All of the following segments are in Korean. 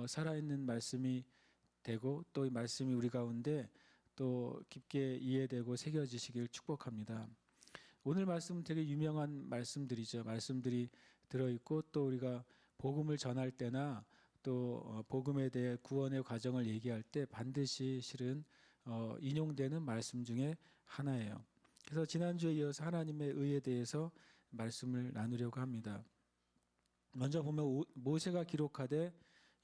살아있는 말씀이 되고 또 이 말씀이 우리 가운데 또 깊게 이해되고 새겨지시길 축복합니다. 오늘 말씀은 되게 유명한 말씀들이죠. 말씀들이 들어있고 또 우리가 복음을 전할 때나 또 복음에 대해 구원의 과정을 얘기할 때 반드시 실은 인용되는 말씀 중에 하나예요. 그래서 지난주에 이어서 하나님의 의에 대해서 말씀을 나누려고 합니다. 먼저 보면 모세가 기록하되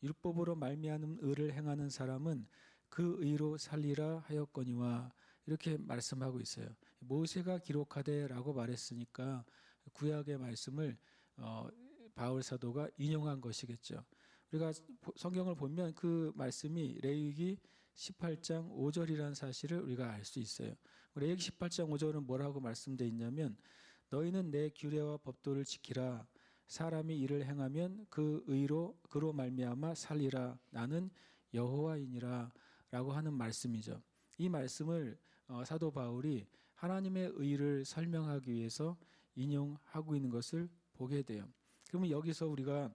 율법으로 말미암은 의를 행하는 사람은 그 의로 살리라 하였거니와 이렇게 말씀하고 있어요. 모세가 기록하되라고 말했으니까 구약의 말씀을 바울 사도가 인용한 것이겠죠. 우리가 성경을 보면 그 말씀이 레위기 18장 5절이라는 사실을 우리가 알 수 있어요. 레위기 18장 5절은 뭐라고 말씀되어 있냐면 너희는 내 규례와 법도를 지키라. 사람이 이를 행하면 그 의로 그로 말미암아 살리라. 나는 여호와이니라 라고 하는 말씀이죠. 이 말씀을 사도 바울이 하나님의 의를 설명하기 위해서 인용하고 있는 것을 보게 돼요. 그러면 여기서 우리가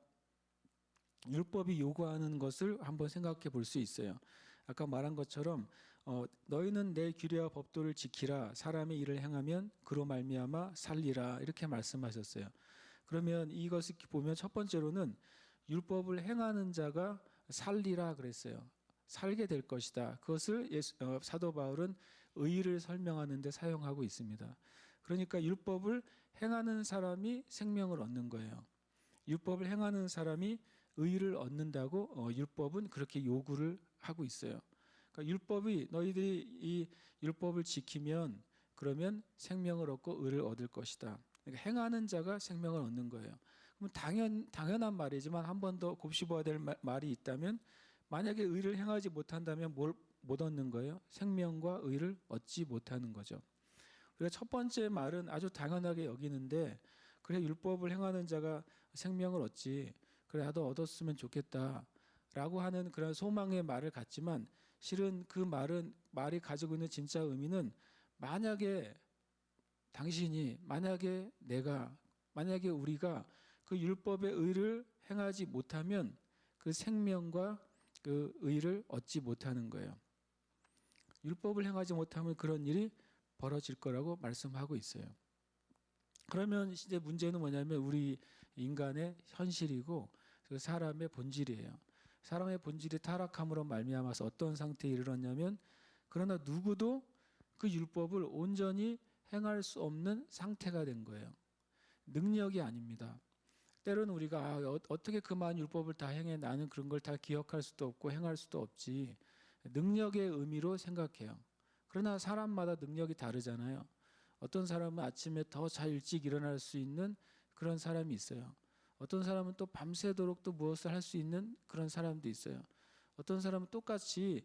율법이 요구하는 것을 한번 생각해 볼 수 있어요. 아까 말한 것처럼 너희는 내 규례와 법도를 지키라. 사람의 일을 행하면 그로 말미암아 살리라. 이렇게 말씀하셨어요. 그러면 이것을 보면 첫 번째로는 율법을 행하는 자가 살리라 그랬어요. 살게 될 것이다. 그것을 사도 바울은 의를 설명하는 데 사용하고 있습니다. 그러니까 율법을 행하는 사람이 생명을 얻는 거예요. 율법을 행하는 사람이 의를 얻는다고 율법은 그렇게 요구를 하고 있어요. 그러니까 율법이 너희들이 이 율법을 지키면 그러면 생명을 얻고 의를 얻을 것이다. 그러니까 행하는 자가 생명을 얻는 거예요. 그럼 당연한 말이지만 한 번 더 곱씹어야 될 말이 있다면 만약에 의를 행하지 못한다면 뭘 못 얻는 거예요? 생명과 의를 얻지 못하는 거죠. 우리가 첫 번째 말은 아주 당연하게 여기는데 그래 율법을 행하는 자가 생명을 얻지 그래 나도 얻었으면 좋겠다 라고 하는 그런 소망의 말을 갖지만 실은 그 말이 가지고 있는 진짜 의미는 만약에 당신이 만약에 우리가 그 율법의 의를 행하지 못하면 그 생명과 그 의를 얻지 못하는 거예요. 율법을 행하지 못하면 그런 일이 벌어질 거라고 말씀하고 있어요. 그러면 이제 문제는 뭐냐면 우리 인간의 현실이고 그 사람의 본질이에요. 사람의 본질이 타락함으로 말미암아서 어떤 상태에 이르렀냐면 그러나 누구도 그 율법을 온전히 행할 수 없는 상태가 된 거예요. 능력이 아닙니다. 때로는 우리가 어떻게 그 많은 율법을 다 행해 나는 그런 걸 다 기억할 수도 없고 행할 수도 없지. 능력의 의미로 생각해요. 그러나 사람마다 능력이 다르잖아요. 어떤 사람은 아침에 더 잘 일찍 일어날 수 있는 그런 사람이 있어요. 어떤 사람은 또 밤새도록 또 무엇을 할 수 있는 그런 사람도 있어요. 어떤 사람은 똑같이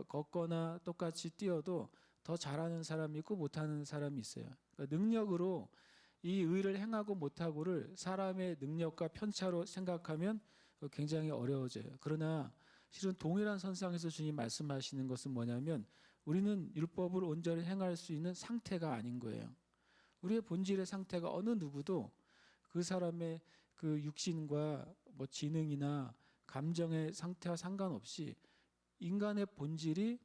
걷거나 똑같이 뛰어도 더 잘하는 사람이 있고 못하는 사람이 있어요. 그러니까 능력으로 이 의를 행하고 못하고를 사람의 능력과 편차로 생각하면 굉장히 어려워져요. 그러나 실은 동일한 선상에서 주님 말씀하시는 것은 뭐냐면 우리는 율법을 온전히 행할 수 있는 상태가 아닌 거예요. 우리의 본질의 상태가 어느 누구도 그 사람의 그 육신과 뭐 지능이나 감정의 상태와 상관없이 인간의 본질이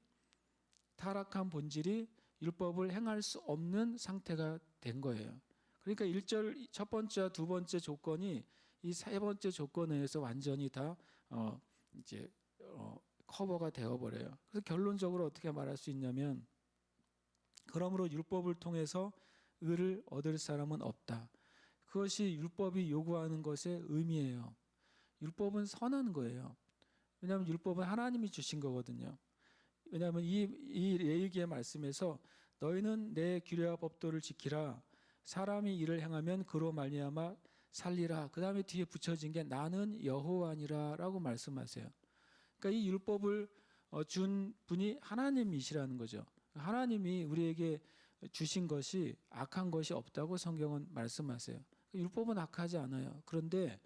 타락한 본질이 율법을 행할 수 없는 상태가 된 거예요. 그러니까 1절 첫 번째와 두 번째 조건이 이 세 번째 조건에 의해서 완전히 다 커버가 되어버려요. 그래서 결론적으로 어떻게 말할 수 있냐면 그러므로 율법을 통해서 의를 얻을 사람은 없다. 그것이 율법이 요구하는 것의 의미예요. 율법은 선한 거예요. 왜냐하면 율법은 하나님이 주신 거거든요. 왜냐하면 이 레위기의 말씀에서 너희는 내 규례와 법도를 지키라. 사람이 이를 행하면 그로 말미암아 살리라. 그 다음에 뒤에 붙여진 게 나는 여호와니라 라고 말씀하세요. 그러니까 이 율법을 준 분이 하나님이시라는 거죠. 하나님이 우리에게 주신 것이 악한 것이 없다고 성경은 말씀하세요. 율법은 악하지 않아요. 그런데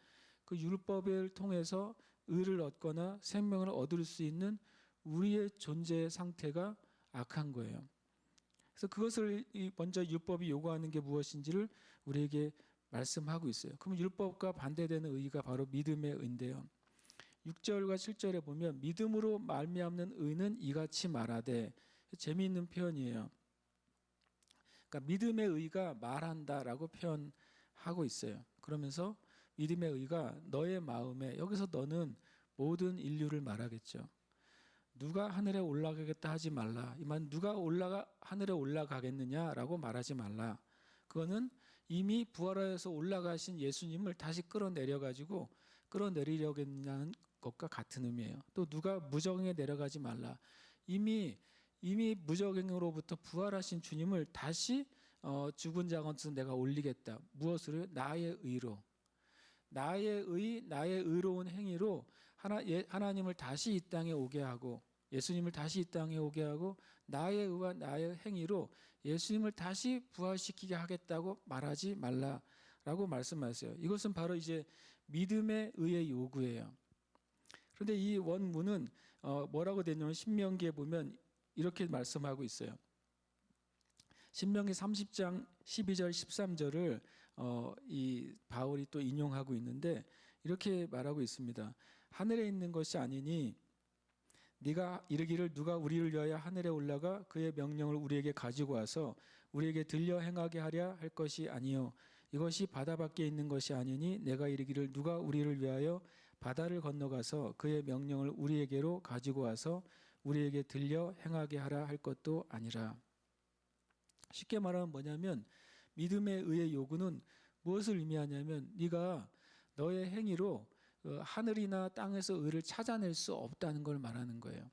그 율법을 통해서 의를 얻거나 생명을 얻을 수 있는 우리의 존재의 상태가 악한 거예요. 그래서 그것을 먼저 율법이 요구하는 게 무엇인지를 우리에게 말씀하고 있어요. 그럼 율법과 반대되는 의가 바로 믿음의 의인데요. 6절과 7절에 보면 믿음으로 말미암는 의는 이같이 말하되, 재미있는 표현이에요. 그러니까 믿음의 의가 말한다라고 표현하고 있어요. 그러면서 믿음의 의가 너의 마음에, 여기서 너는 모든 인류를 말하겠죠. 누가 하늘에 올라가겠다 하지 말라. 이만 누가 하늘에 올라가겠느냐라고 말하지 말라. 그거는 이미 부활하여서 올라가신 예수님을 다시 끌어내리려고 했냐는 것과 같은 의미예요. 또 누가 무적행에 내려가지 말라. 이미 무적행으로부터 부활하신 주님을 다시 죽은 자 가운데서 내가 올리겠다. 무엇으로요? 나의 의로. 나의 의로운 행위로 하나님을 다시 이 땅에 오게 하고, 예수님을 다시 이 땅에 오게 하고, 나의 의와 나의 행위로 예수님을 다시 부활시키게 하겠다고 말하지 말라라고 말씀하세요. 이것은 바로 이제 믿음의 의의 요구예요. 그런데 이 원문은 뭐라고 되냐면 신명기에 보면 이렇게 말씀하고 있어요. 신명기 30장 12절 13절을 이 바울이 또 인용하고 있는데 이렇게 말하고 있습니다. 하늘에 있는 것이 아니니 네가 이르기를 누가 우리를 위하여 하늘에 올라가 그의 명령을 우리에게 가지고 와서 우리에게 들려 행하게 하랴 할 것이 아니요 이것이 바다 밖에 있는 것이 아니니 내가 이르기를 누가 우리를 위하여 바다를 건너가서 그의 명령을 우리에게로 가지고 와서 우리에게 들려 행하게 하라 할 것도 아니라. 쉽게 말하면 뭐냐면 믿음의 의의 요구는 무엇을 의미하냐면 네가 너의 행위로 하늘이나 땅에서 의를 찾아낼 수 없다는 걸 말하는 거예요.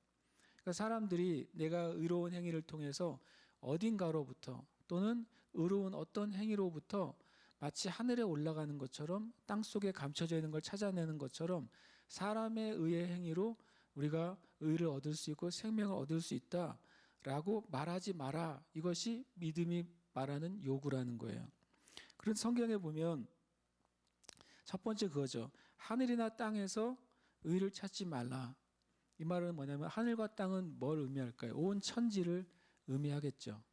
그러니까 사람들이 내가 의로운 행위를 통해서 어딘가로부터 또는 의로운 어떤 행위로부터 마치 하늘에 올라가는 것처럼 땅속에 감춰져 있는 걸 찾아내는 것처럼 사람의 의의 행위로 우리가 의를 얻을 수 있고 생명을 얻을 수 있다라고 말하지 마라. 이것이 믿음이 말하는 요구라는 거예요. 그런 성경에 보면 첫 번째 그거죠. 하늘이나 땅에서 의를 찾지 말라. 이 말은 뭐냐면 하늘과 땅은 뭘 의미할까요? 온 천지를 의미하겠죠.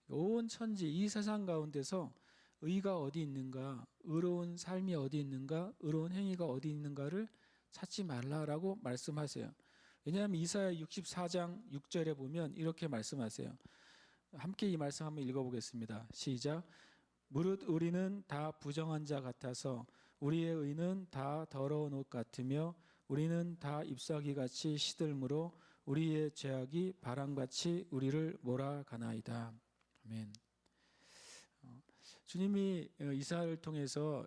온 천지, 이 세상 가운데서 의가 어디 있는가, 의로운 삶이 어디 있는가, 의로운 행위가 어디 있는가를 찾지 말라라고 말씀하세요. 왜냐하면 이사야 64장 6절에 보면 이렇게 말씀하세요. 함께 이 말씀 한번 읽어보겠습니다. 시작. 무릇 우리는 다 부정한 자 같아서 우리의 의는 다 더러운 옷 같으며 우리는 다 잎사귀같이 시들므로 우리의 죄악이 바람같이 우리를 몰아가나이다. 아멘. 주님이 이사야를 통해서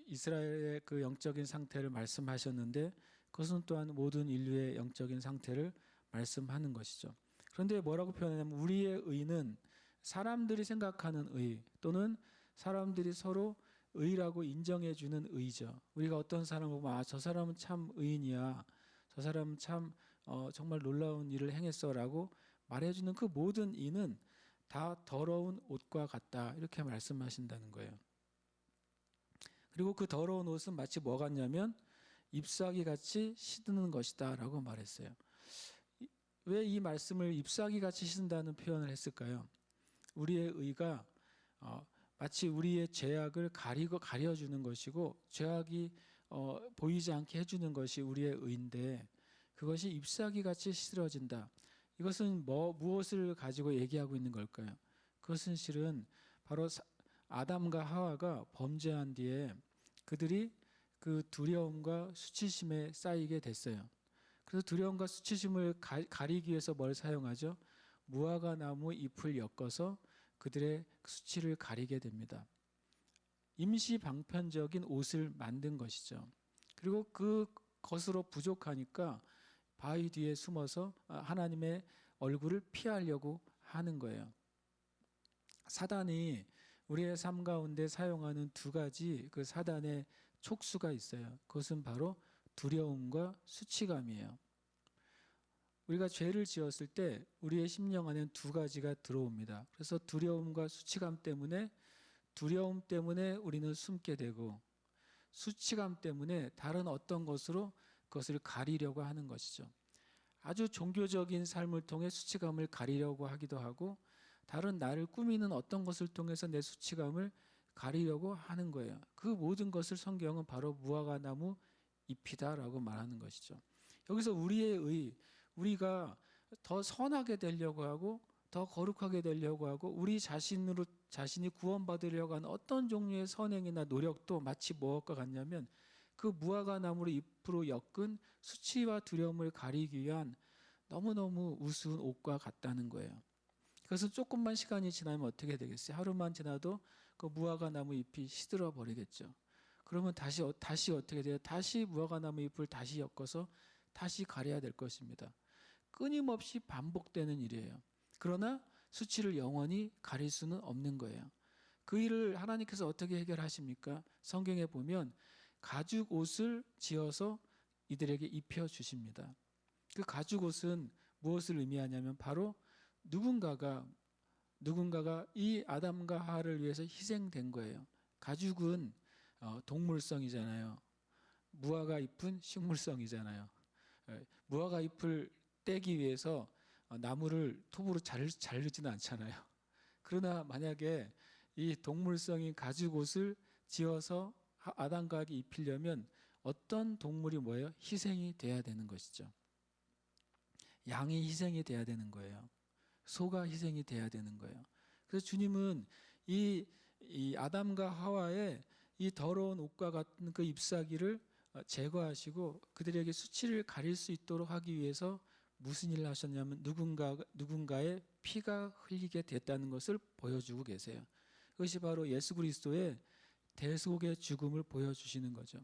이스라엘의 그 영적인 상태를 말씀하셨는데 그것은 또한 모든 인류의 영적인 상태를 말씀하는 것이죠. 그런데 뭐라고 표현하냐면 우리의 의는 사람들이 생각하는 의 또는 사람들이 서로 의라고 인정해주는 의죠. 우리가 어떤 사람을 보면 저 사람은 참 의인이야. 저 사람은 참 정말 놀라운 일을 행했어라고 말해주는 그 모든 의는 다 더러운 옷과 같다. 이렇게 말씀하신다는 거예요. 그리고 그 더러운 옷은 마치 뭐 같냐면 잎사귀같이 시드는 것이다 라고 말했어요. 왜 이 말씀을 잎사귀같이 시든다는 표현을 했을까요? 우리의 의가 마치 우리의 죄악을 가려주는 것이고 죄악이 보이지 않게 해주는 것이 우리의 의인데 그것이 잎사귀같이 시들어진다. 이것은 무엇을 가지고 얘기하고 있는 걸까요? 그것은 실은 바로 아담과 하와가 범죄한 뒤에 그들이 그 두려움과 수치심에 쌓이게 됐어요. 그래서 두려움과 수치심을 가리기 위해서 뭘 사용하죠? 무화과 나무 잎을 엮어서 그들의 수치를 가리게 됩니다. 임시 방편적인 옷을 만든 것이죠. 그리고 그것으로 부족하니까 바위 뒤에 숨어서 하나님의 얼굴을 피하려고 하는 거예요. 사단이 우리의 삶 가운데 사용하는 두 가지 그 사단의 촉수가 있어요. 그것은 바로 두려움과 수치감이에요. 우리가 죄를 지었을 때 우리의 심령 안에는 두 가지가 들어옵니다. 그래서 두려움과 수치감 때문에 우리는 숨게 되고 수치감 때문에 다른 어떤 것으로 그것을 가리려고 하는 것이죠. 아주 종교적인 삶을 통해 수치감을 가리려고 하기도 하고 다른 나를 꾸미는 어떤 것을 통해서 내 수치감을 가리려고 하는 거예요. 그 모든 것을 성경은 바로 무화과 나무 잎이다라고 말하는 것이죠. 여기서 우리의 의, 우리가 더 선하게 되려고 하고 더 거룩하게 되려고 하고 우리 자신이 구원받으려고 하는 어떤 종류의 선행이나 노력도 마치 무엇과 같냐면 그 무화과 나무로 잎으로 엮은 수치와 두려움을 가리기 위한 너무너무 우스운 옷과 같다는 거예요. 그것은 조금만 시간이 지나면 어떻게 되겠어요? 하루만 지나도 그 무화과 나무 잎이 시들어 버리겠죠. 그러면 다시 어떻게 돼요? 다시 무화과 나무 잎을 다시 엮어서 다시 가려야 될 것입니다. 끊임없이 반복되는 일이에요. 그러나 수치를 영원히 가릴 수는 없는 거예요. 그 일을 하나님께서 어떻게 해결하십니까? 성경에 보면 가죽 옷을 지어서 이들에게 입혀 주십니다. 그 가죽 옷은 무엇을 의미하냐면 바로 누군가가 이 아담과 하와를 위해서 희생된 거예요. 가죽은 동물성이잖아요. 무화과 잎은 식물성이잖아요. 무화과 잎을 떼기 위해서 나무를 톱으로 자르지는 않잖아요. 그러나 만약에 이 동물성인 가죽 옷을 지어서 아담과 하와에게 입히려면 어떤 동물이 뭐예요? 희생이 돼야 되는 것이죠. 양이 희생이 돼야 되는 거예요. 소가 희생이 돼야 되는 거예요. 그래서 주님은 이 아담과 하와의 이 더러운 옷과 같은 그 잎사귀를 제거하시고 그들에게 수치를 가릴 수 있도록 하기 위해서 무슨 일을 하셨냐면 누군가의 피가 흘리게 됐다는 것을 보여주고 계세요. 그것이 바로 예수 그리스도의 대속의 죽음을 보여주시는 거죠.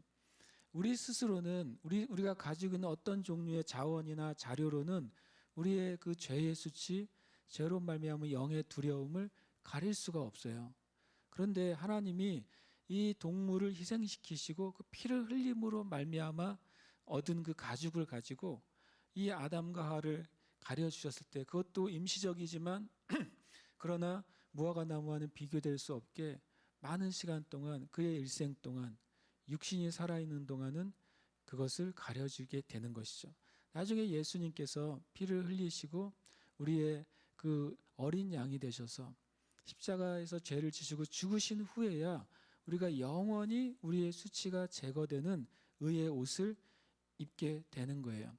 우리 스스로는 우리가 가지고 있는 어떤 종류의 자원이나 자료로는 우리의 그 죄의 수치, 죄로 말미암은 영의 두려움을 가릴 수가 없어요. 그런데 하나님이 이 동물을 희생시키시고 그 피를 흘림으로 말미암아 얻은 그 가죽을 가지고 이 아담과 하와를 가려주셨을 때 그것도 임시적이지만 그러나 무화과 나무와는 비교될 수 없게 많은 시간 동안 그의 일생 동안 육신이 살아있는 동안은 그것을 가려주게 되는 것이죠. 나중에 예수님께서 피를 흘리시고 우리의 그 어린 양이 되셔서 십자가에서 죄를 지시고 죽으신 후에야 우리가 영원히 우리의 수치가 제거되는 의의 옷을 입게 되는 거예요.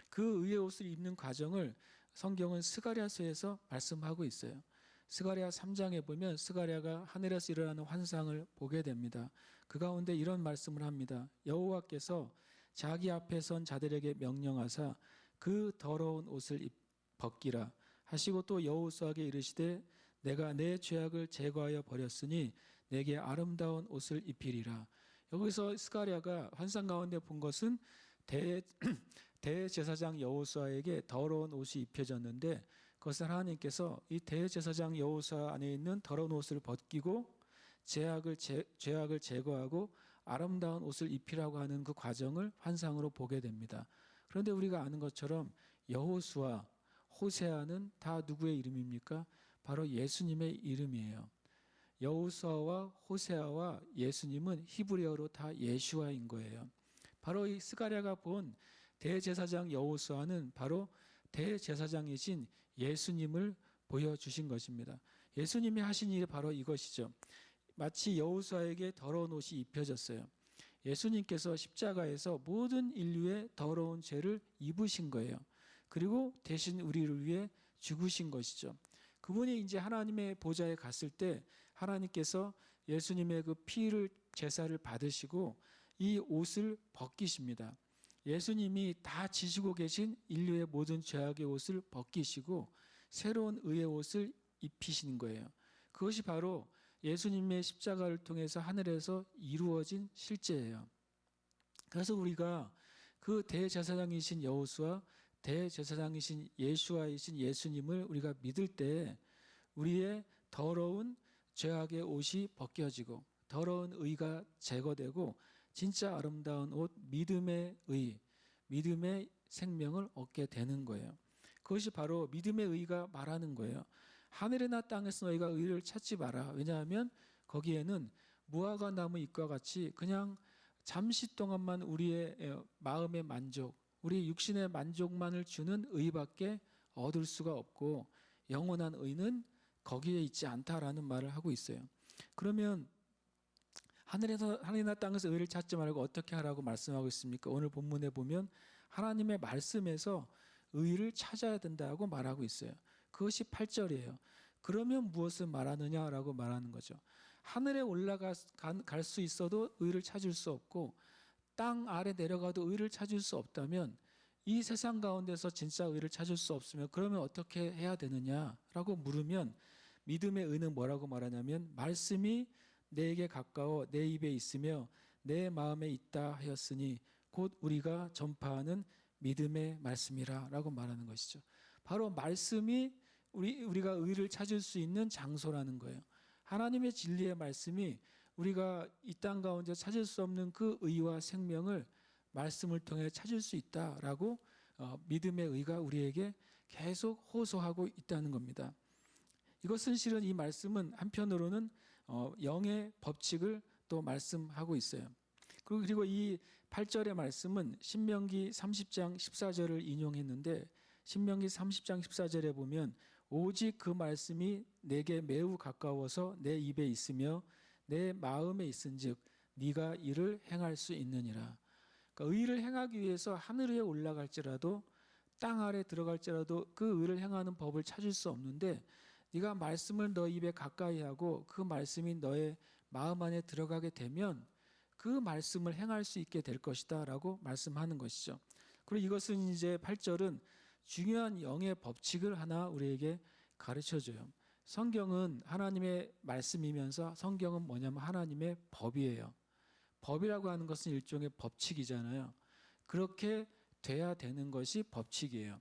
그 의의 옷을 입는 과정을 성경은 스가랴서에서 말씀하고 있어요. 스가랴 3장에 보면 스가랴가 하늘에서 일어나는 환상을 보게 됩니다. 그 가운데 이런 말씀을 합니다. 여호와께서 자기 앞에 선 자들에게 명령하사 그 더러운 옷을 벗기라 하시고 또 여호수아에게 이르시되 내가 내 죄악을 제거하여 버렸으니 내게 아름다운 옷을 입히리라. 여기서 스가랴가 환상 가운데 본 것은 대제사장 여호수아에게 더러운 옷이 입혀졌는데 그것을 하나님께서 이 대제사장 여호수아 안에 있는 더러운 옷을 벗기고 죄악을 제거하고 아름다운 옷을 입히라고 하는 그 과정을 환상으로 보게 됩니다. 그런데 우리가 아는 것처럼 여호수아, 호세아는 다 누구의 이름입니까? 바로 예수님의 이름이에요. 여호수아와 호세아와 예수님은 히브리어로 다 예슈아인 거예요. 바로 이 스가랴가 본 대제사장 여호수아는 바로 대제사장이신 예수님을 보여주신 것입니다. 예수님이 하신 일이 바로 이것이죠. 마치 여호수아에게 더러운 옷이 입혀졌어요. 예수님께서 십자가에서 모든 인류의 더러운 죄를 입으신 거예요. 그리고 대신 우리를 위해 죽으신 것이죠. 그분이 이제 하나님의 보좌에 갔을 때 하나님께서 예수님의 그 피를 제사를 받으시고 이 옷을 벗기십니다. 예수님이 다 지시고 계신 인류의 모든 죄악의 옷을 벗기시고 새로운 의의 옷을 입히신 거예요. 그것이 바로 예수님의 십자가를 통해서 하늘에서 이루어진 실제예요. 그래서 우리가 그 대제사장이신 여호수아, 대제사장이신 예수아이신 예수님을 우리가 믿을 때 우리의 더러운 죄악의 옷이 벗겨지고 더러운 의가 제거되고 진짜 아름다운 옷, 믿음의 의, 믿음의 생명을 얻게 되는 거예요. 그것이 바로 믿음의 의가 말하는 거예요. 하늘이나 땅에서 너희가 의를 찾지 마라. 왜냐하면 거기에는 무화과 나무 잎과 같이 그냥 잠시 동안만 우리의 마음의 만족, 우리 육신의 만족만을 주는 의밖에 얻을 수가 없고 영원한 의는 거기에 있지 않다라는 말을 하고 있어요. 그러면 하늘이나 땅에서 의를 찾지 말고 어떻게 하라고 말씀하고 있습니까? 오늘 본문에 보면 하나님의 말씀에서 의를 찾아야 된다고 말하고 있어요. 그것이 8절이에요. 그러면 무엇을 말하느냐라고 말하는 거죠. 하늘에 올라갈 수 있어도 의를 찾을 수 없고 땅 아래 내려가도 의를 찾을 수 없다면 이 세상 가운데서 진짜 의를 찾을 수 없으면 그러면 어떻게 해야 되느냐라고 물으면 믿음의 의는 뭐라고 말하냐면 말씀이 내게 가까워 내 입에 있으며 내 마음에 있다 하였으니 곧 우리가 전파하는 믿음의 말씀이라라고 말하는 것이죠. 바로 말씀이 우리가 의를 찾을 수 있는 장소라는 거예요. 하나님의 진리의 말씀이 우리가 이 땅 가운데 찾을 수 없는 그 의와 생명을 말씀을 통해 찾을 수 있다라고 믿음의 의가 우리에게 계속 호소하고 있다는 겁니다. 이것은 실은 이 말씀은 한편으로는 영의 법칙을 또 말씀하고 있어요. 그리고 이 8절의 말씀은 신명기 30장 14절을 인용했는데 신명기 30장 14절에 보면 오직 그 말씀이 내게 매우 가까워서 내 입에 있으며 내 마음에 있은즉 네가 이를 행할 수 있느니라. 그러니까 의를 행하기 위해서 하늘 위에 올라갈지라도 땅 아래 들어갈지라도 그 의를 행하는 법을 찾을 수 없는데 네가 말씀을 너 입에 가까이 하고 그 말씀이 너의 마음 안에 들어가게 되면 그 말씀을 행할 수 있게 될 것이다 라고 말씀하는 것이죠. 그리고 이것은 이제 8절은 중요한 영의 법칙을 하나 우리에게 가르쳐줘요. 성경은 하나님의 말씀이면서 성경은 뭐냐면 하나님의 법이에요. 법이라고 하는 것은 일종의 법칙이잖아요. 그렇게 돼야 되는 것이 법칙이에요.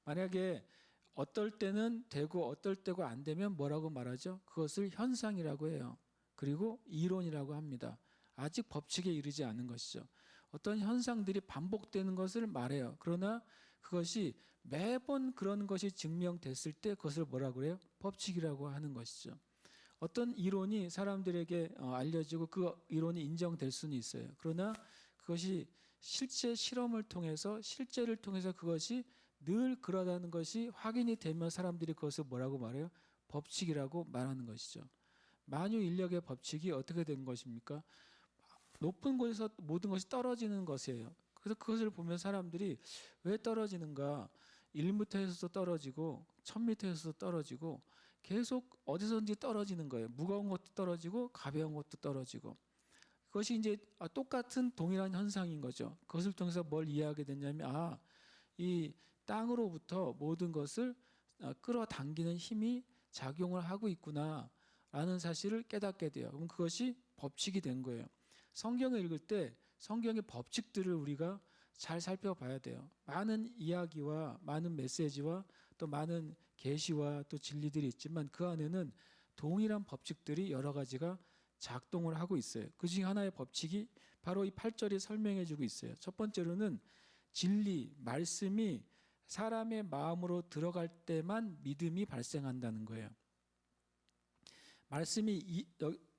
만약에 어떨 때는 되고 어떨 때가 안 되면 뭐라고 말하죠? 그것을 현상이라고 해요. 그리고 이론이라고 합니다. 아직 법칙에 이르지 않은 것이죠. 어떤 현상들이 반복되는 것을 말해요. 그러나 그것이 매번 그런 것이 증명됐을 때 그것을 뭐라고 그래요? 법칙이라고 하는 것이죠. 어떤 이론이 사람들에게 알려지고 그 이론이 인정될 수는 있어요. 그러나 그것이 실제 실험을 통해서 실제를 통해서 그것이 늘 그러다는 것이 확인이 되면 사람들이 그것을 뭐라고 말해요? 법칙이라고 말하는 것이죠. 만유인력의 법칙이 어떻게 된 것입니까? 높은 곳에서 모든 것이 떨어지는 것이에요. 그래서 그것을 보면 사람들이 왜 떨어지는가? 1m에서도 떨어지고 1000m에서도 떨어지고 계속 어디서든지 떨어지는 거예요. 무거운 것도 떨어지고 가벼운 것도 떨어지고. 그것이 이제 똑같은 동일한 현상인 거죠. 그것을 통해서 뭘 이해하게 됐냐면 이 땅으로부터 모든 것을 끌어당기는 힘이 작용을 하고 있구나라는 사실을 깨닫게 돼요. 그럼 그것이 법칙이 된 거예요. 성경을 읽을 때 성경의 법칙들을 우리가 잘 살펴봐야 돼요. 많은 이야기와 많은 메시지와 또 많은 계시와 또 진리들이 있지만 그 안에는 동일한 법칙들이 여러 가지가 작동을 하고 있어요. 그 중에 하나의 법칙이 바로 이 8절이 설명해 주고 있어요. 첫 번째로는 진리, 말씀이 사람의 마음으로 들어갈 때만 믿음이 발생한다는 거예요. 말씀이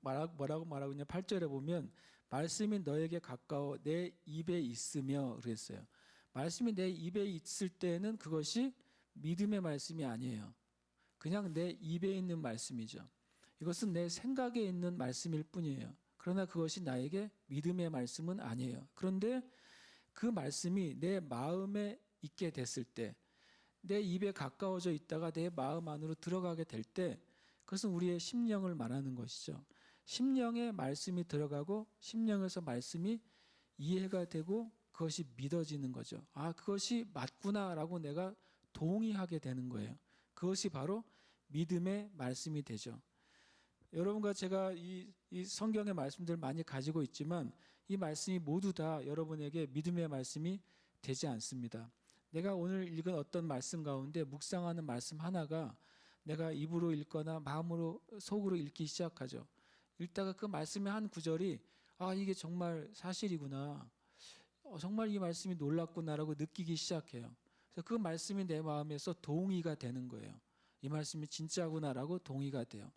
뭐라고 말하고 있냐? 8절에 보면 말씀이 너에게 가까워 내 입에 있으며 그랬어요. 말씀이 내 입에 있을 때는 그것이 믿음의 말씀이 아니에요. 그냥 내 입에 있는 말씀이죠. 이것은 내 생각에 있는 말씀일 뿐이에요. 그러나 그것이 나에게 믿음의 말씀은 아니에요. 그런데 그 말씀이 내 마음에 있게 됐을 때, 내 입에 가까워져 있다가 내 마음 안으로 들어가게 될 때, 그것은 우리의 심령을 말하는 것이죠. 심령에 말씀이 들어가고 심령에서 말씀이 이해가 되고 그것이 믿어지는 거죠. 그것이 맞구나라고 내가 동의하게 되는 거예요. 그것이 바로 믿음의 말씀이 되죠. 여러분과 제가 이 성경의 말씀들을 많이 가지고 있지만 이 말씀이 모두 다 여러분에게 믿음의 말씀이 되지 않습니다. 내가 오늘 읽은 어떤 말씀 가운데 묵상하는 말씀 하나가 내가 입으로 읽거나 마음으로 속으로 읽기 시작하죠. 읽다가 그 말씀의 한 구절이 이게 정말 사실이구나. 정말 이 말씀이 놀랍구나라고 느끼기 시작해요. 그래서 그 말씀이 내 마음에서 동의가 되는 거예요. 이 말씀이 진짜구나라고 동의가 돼요.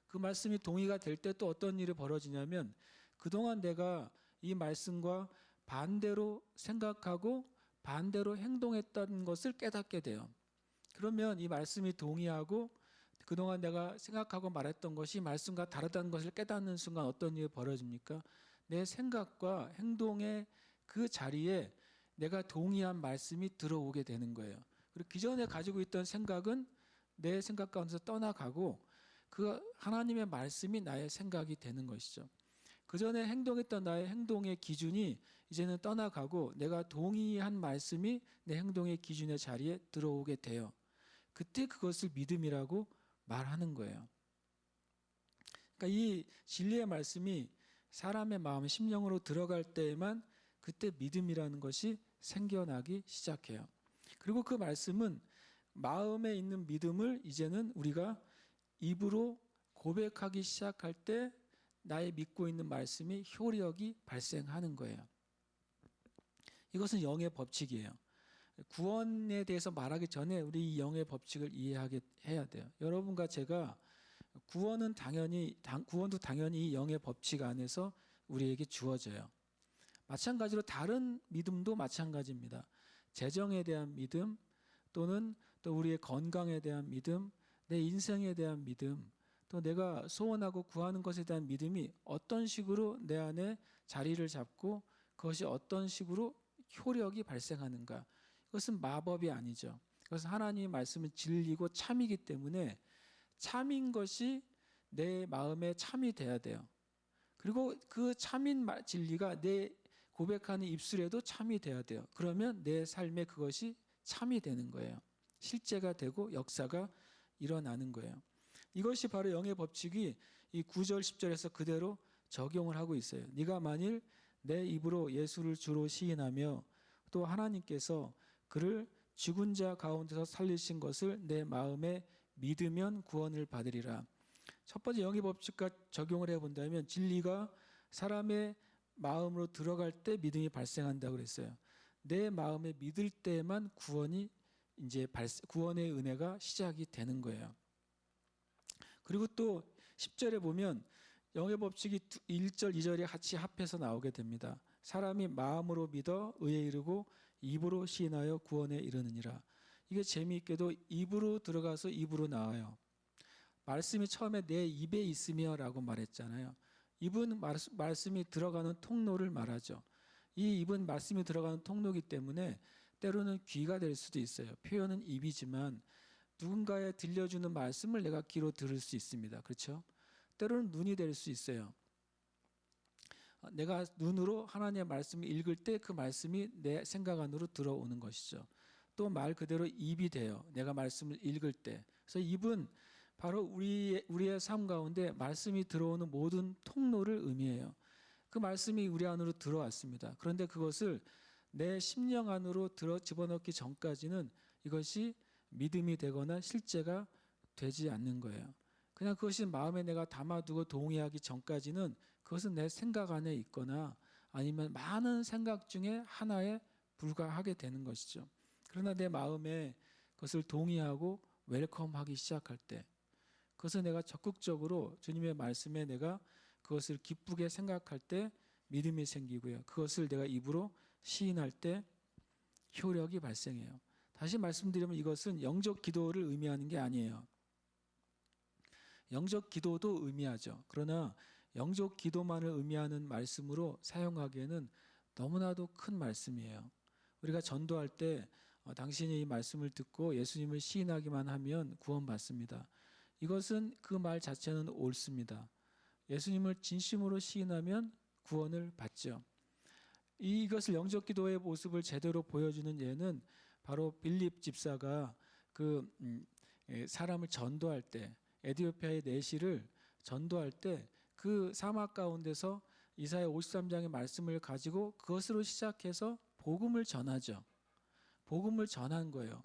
그 말씀이 동의가 될 때 또 어떤 일이 벌어지냐면 그동안 내가 이 말씀과 반대로 생각하고 반대로 행동했던 것을 깨닫게 돼요. 그러면 이 말씀이 동의하고 그동안 내가 생각하고 말했던 것이 말씀과 다르다는 것을 깨닫는 순간 어떤 일이 벌어집니까? 내 생각과 행동의 그 자리에 내가 동의한 말씀이 들어오게 되는 거예요. 그리고 기존에 가지고 있던 생각은 내 생각 가운데서 떠나가고 그 하나님의 말씀이 나의 생각이 되는 것이죠. 그전에 행동했던 나의 행동의 기준이 이제는 떠나가고 내가 동의한 말씀이 내 행동의 기준의 자리에 들어오게 돼요. 그때 그것을 믿음이라고 말하는 거예요. 그러니까 이 진리의 말씀이 사람의 마음, 심령으로 들어갈 때에만 그때 믿음이라는 것이 생겨나기 시작해요. 그리고 그 말씀은 마음에 있는 믿음을 이제는 우리가 입으로 고백하기 시작할 때 나의 믿고 있는 말씀이 효력이 발생하는 거예요. 이것은 영의 법칙이에요. 구원에 대해서 말하기 전에 우리 이 영의 법칙을 이해해야 돼요. 여러분과 제가 구원도 당연히 이 영의 법칙 안에서 우리에게 주어져요. 마찬가지로 다른 믿음도 마찬가지입니다. 재정에 대한 믿음 또는 또 우리의 건강에 대한 믿음, 내 인생에 대한 믿음, 또 내가 소원하고 구하는 것에 대한 믿음이 어떤 식으로 내 안에 자리를 잡고 그것이 어떤 식으로 효력이 발생하는가. 그것은 마법이 아니죠. 그것은 하나님의 말씀은 진리고 참이기 때문에 참인 것이 내 마음에 참이 돼야 돼요. 그리고 그 참인 진리가 내 고백하는 입술에도 참이 돼야 돼요. 그러면 내 삶에 그것이 참이 되는 거예요. 실제가 되고 역사가 일어나는 거예요. 이것이 바로 영의 법칙이 이 9절 10절에서 그대로 적용을 하고 있어요. 네가 만일 내 입으로 예수를 주로 시인하며 또 하나님께서 그를 죽은 자 가운데서 살리신 것을 내 마음에 믿으면 구원을 받으리라. 첫 번째 영의 법칙과 적용을 해본다면 진리가 사람의 마음으로 들어갈 때 믿음이 발생한다고 그랬어요. 내 마음에 믿을 때만 구원의 은혜가 시작이 되는 거예요. 그리고 또 10절에 보면 영의 법칙이 1절, 2절이 같이 합해서 나오게 됩니다. 사람이 마음으로 믿어 의에 이르고 입으로 시인하여 구원에 이르느니라. 이게 재미있게도 입으로 들어가서 입으로 나와요. 말씀이 처음에 내 입에 있으며 라고 말했잖아요. 입은 말씀이 들어가는 통로를 말하죠. 이 입은 말씀이 들어가는 통로이기 때문에 때로는 귀가 될 수도 있어요. 표현은 입이지만 누군가에 들려주는 말씀을 내가 귀로 들을 수 있습니다. 그렇죠? 때로는 눈이 될 수 있어요. 내가 눈으로 하나님의 말씀을 읽을 때 그 말씀이 내 생각 안으로 들어오는 것이죠. 또 말 그대로 입이 돼요. 내가 말씀을 읽을 때. 그래서 입은 바로 우리의 삶 가운데 말씀이 들어오는 모든 통로를 의미해요. 그 말씀이 우리 안으로 들어왔습니다. 그런데 그것을 내 심령 안으로 집어넣기 전까지는 이것이 믿음이 되거나 실제가 되지 않는 거예요. 그냥 그것이 마음에 내가 담아두고 동의하기 전까지는 그것은 내 생각 안에 있거나 아니면 많은 생각 중에 하나에 불과하게 되는 것이죠. 그러나 내 마음에 그것을 동의하고 웰컴하기 시작할 때, 그것을 내가 적극적으로 주님의 말씀에 내가 그것을 기쁘게 생각할 때 믿음이 생기고요. 그것을 내가 입으로 시인할 때 효력이 발생해요. 다시 말씀드리면 이것은 영적 기도를 의미하는 게 아니에요. 영적 기도도 의미하죠. 그러나 영적 기도만을 의미하는 말씀으로 사용하기에는 너무나도 큰 말씀이에요. 우리가 전도할 때 당신이 이 말씀을 듣고 예수님을 시인하기만 하면 구원받습니다. 이것은 그 말 자체는 옳습니다. 예수님을 진심으로 시인하면 구원을 받죠. 이것을 영적 기도의 모습을 제대로 보여주는 예는 바로 빌립 집사가 사람을 전도할 때, 에티오피아의 내시를 전도할 때 그 사막 가운데서 이사야 53장의 말씀을 가지고 그것으로 시작해서 복음을 전하죠. 복음을 전한 거예요.